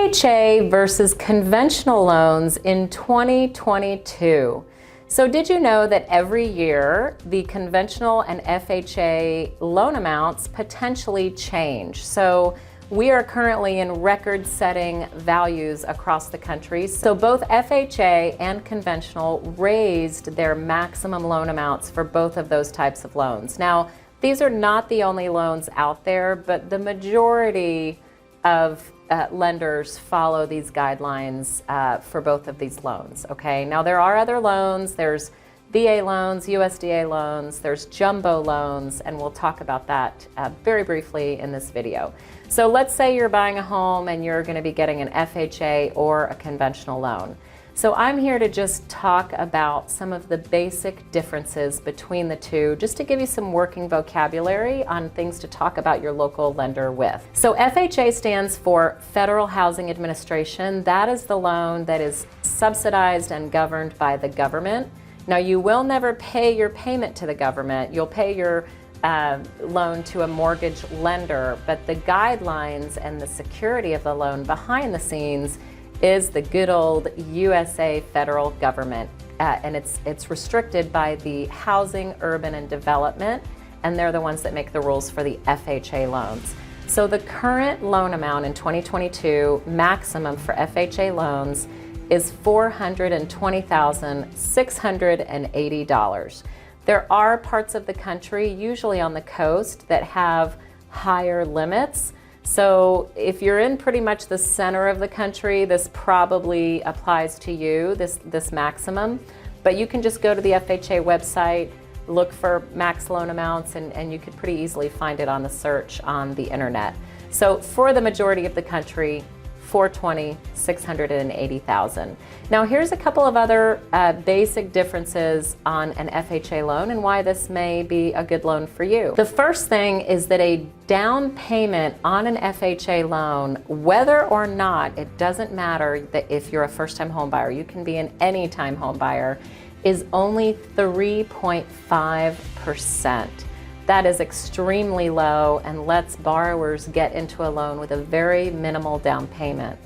FHA versus conventional loans in 2022. So did you know that every year the conventional and FHA loan amounts potentially change? So we are currently in record-setting values across the country. So both FHA and conventional raised their maximum loan amounts for both of those types of loans. Now, these are not the only loans out there, but the majority of lenders follow these guidelines for both of these loans, okay? Now there are other loans, there's VA loans, USDA loans, there's jumbo loans, and we'll talk about that very briefly in this video. So let's say you're buying a home and you're gonna be getting an FHA or a conventional loan. So I'm here to just talk about some of the basic differences between the two, just to give you some working vocabulary on things to talk about your local lender with. So FHA stands for Federal Housing Administration. That is the loan that is subsidized and governed by the government. Now you will never pay your payment to the government. You'll pay your loan to a mortgage lender, but the guidelines and the security of the loan behind the scenes is the good old USA federal government, and it's restricted by the Housing, Urban, and Development, and they're the ones that make the rules for the FHA loans. So the current loan amount in 2022, maximum for FHA loans, is $420,680. There are parts of the country, usually on the coast, that have higher limits. So if you're in pretty much the center of the country, this probably applies to you, this maximum. But you can just go to the FHA website, look for max loan amounts, and you could pretty easily find it on the search on the internet. So for the majority of the country, $420,680,000. Now here's a couple of other basic differences on an FHA loan and why this may be a good loan for you. The first thing is that a down payment on an FHA loan, whether or not, it doesn't matter that if you're a first-time home buyer, you can be an anytime home buyer, is only 3.5%. That is extremely low and lets borrowers get into a loan with a very minimal down payment.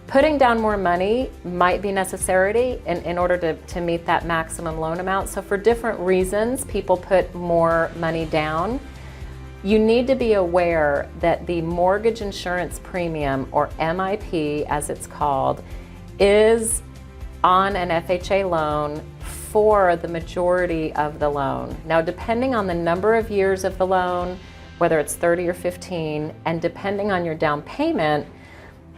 Putting down more money might be necessary in order to meet that maximum loan amount. So for different reasons, people put more money down. You need to be aware that the mortgage insurance premium, or MIP as it's called, is on an FHA loan for the majority of the loan. Now, depending on the number of years of the loan, whether it's 30 or 15, and depending on your down payment,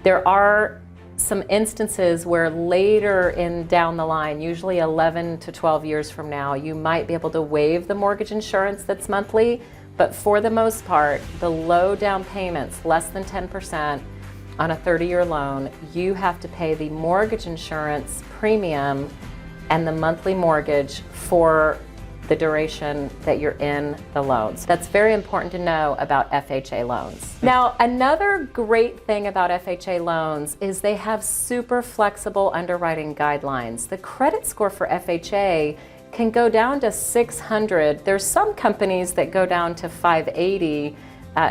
there are some instances where later down the line, usually 11 to 12 years from now, you might be able to waive the mortgage insurance that's monthly, but for the most part, the low down payments, less than 10% on a 30-year loan, you have to pay the mortgage insurance premium and the monthly mortgage for the duration that you're in the loans. That's very important to know about FHA loans. Now, another great thing about FHA loans is they have super flexible underwriting guidelines. The credit score for FHA can go down to 600. There's some companies that go down to 580.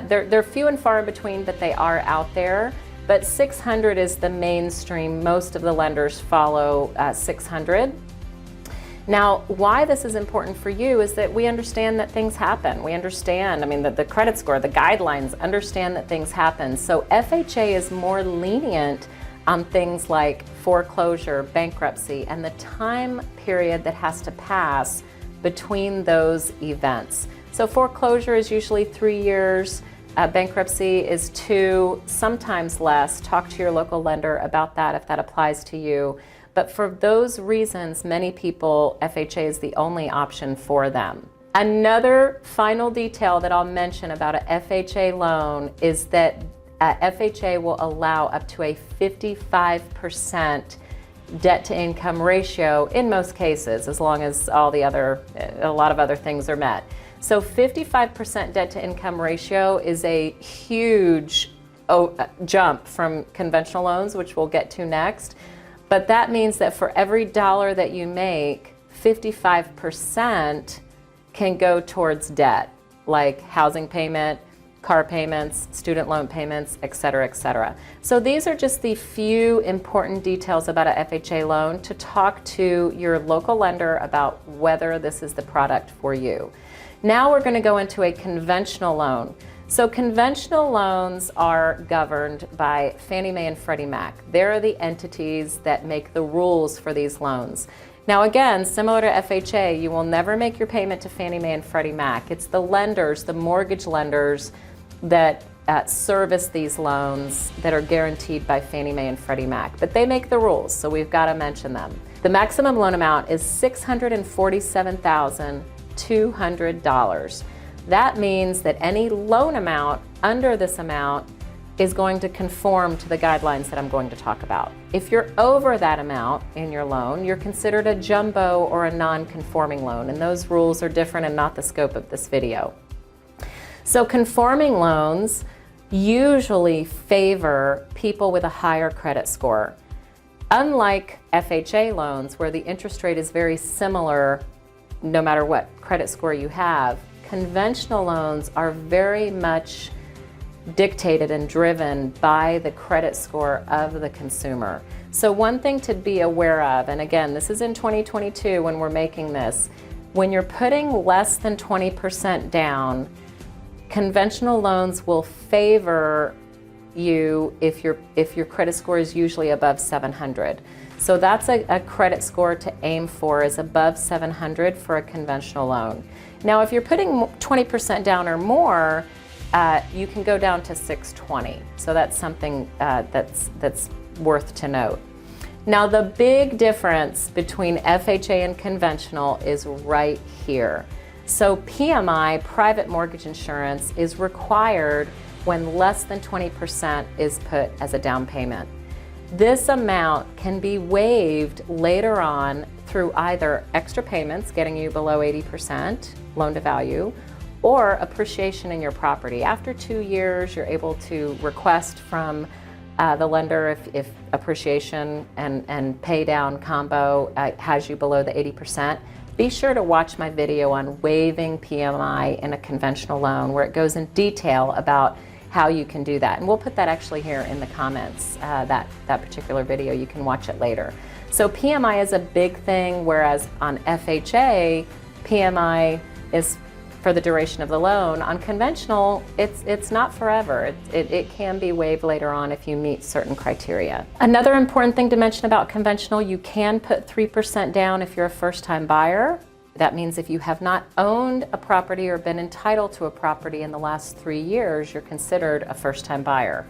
They're few and far in between, but they are out there. But 600 is the mainstream. Most of the lenders follow 600. Now, why this is important for you is that we understand that things happen. We understand, I mean, the credit score, the guidelines, understand that things happen. So FHA is more lenient on things like foreclosure, bankruptcy, and the time period that has to pass between those events. So foreclosure is usually 3 years. Bankruptcy is 2, sometimes less. Talk to your local lender about that if that applies to you. But for those reasons, many people, FHA is the only option for them. Another final detail that I'll mention about an FHA loan is that FHA will allow up to a 55% debt-to-income ratio in most cases, as long as a lot of other things are met. So 55% debt-to-income ratio is a huge jump from conventional loans, which we'll get to next. But that means that for every dollar that you make, 55% can go towards debt, like housing payment, car payments, student loan payments, et cetera, et cetera. So these are just the few important details about a FHA loan to talk to your local lender about whether this is the product for you. Now we're going to go into a conventional loan. So conventional loans are governed by Fannie Mae and Freddie Mac. They're the entities that make the rules for these loans. Now again, similar to FHA, you will never make your payment to Fannie Mae and Freddie Mac. It's the lenders, the mortgage lenders that service these loans that are guaranteed by Fannie Mae and Freddie Mac. But they make the rules, so we've got to mention them. The maximum loan amount is $647,200. That means that any loan amount under this amount is going to conform to the guidelines that I'm going to talk about. If you're over that amount in your loan, you're considered a jumbo or a non-conforming loan, and those rules are different and not the scope of this video. So conforming loans usually favor people with a higher credit score. Unlike FHA loans, where the interest rate is very similar no matter what credit score you have, conventional loans are very much dictated and driven by the credit score of the consumer. So one thing to be aware of, and again, this is in 2022 when we're making this, when you're putting less than 20% down, conventional loans will favor you if your credit score is usually above 700. So that's a credit score to aim for, is above 700 for a conventional loan. Now, if you're putting 20% down or more, you can go down to 620. So that's something that's worth to note. Now, the big difference between FHA and conventional is right here. So PMI, private mortgage insurance, is required when less than 20% is put as a down payment. This amount can be waived later on through either extra payments, getting you below 80% loan to value, or appreciation in your property. After 2 years, you're able to request from the lender if appreciation and pay down combo has you below the 80%. Be sure to watch my video on waiving PMI in a conventional loan, where it goes in detail about how you can do that. And we'll put that actually here in the comments, that particular video. You can watch it later. So PMI is a big thing, whereas on FHA, PMI is for the duration of the loan. On conventional, it's not forever. It can be waived later on if you meet certain criteria. Another important thing to mention about conventional, you can put 3% down if you're a first-time buyer. That means if you have not owned a property or been entitled to a property in the last 3 years, you're considered a first-time buyer.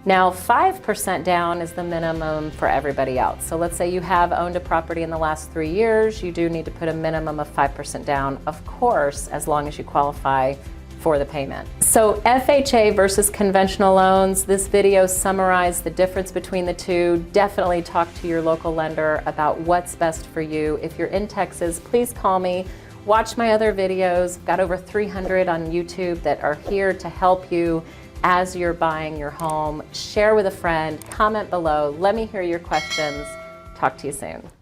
Now, 5% down is the minimum for everybody else. So let's say you have owned a property in the last 3 years, you do need to put a minimum of 5% down, of course, as long as you qualify for the payment. So FHA versus conventional loans, this video summarized the difference between the two. Definitely talk to your local lender about what's best for you. If you're in Texas, please call me. Watch my other videos. I've got over 300 on YouTube that are here to help you as you're buying your home. Share with a friend, comment below, let me hear your questions. Talk to you soon.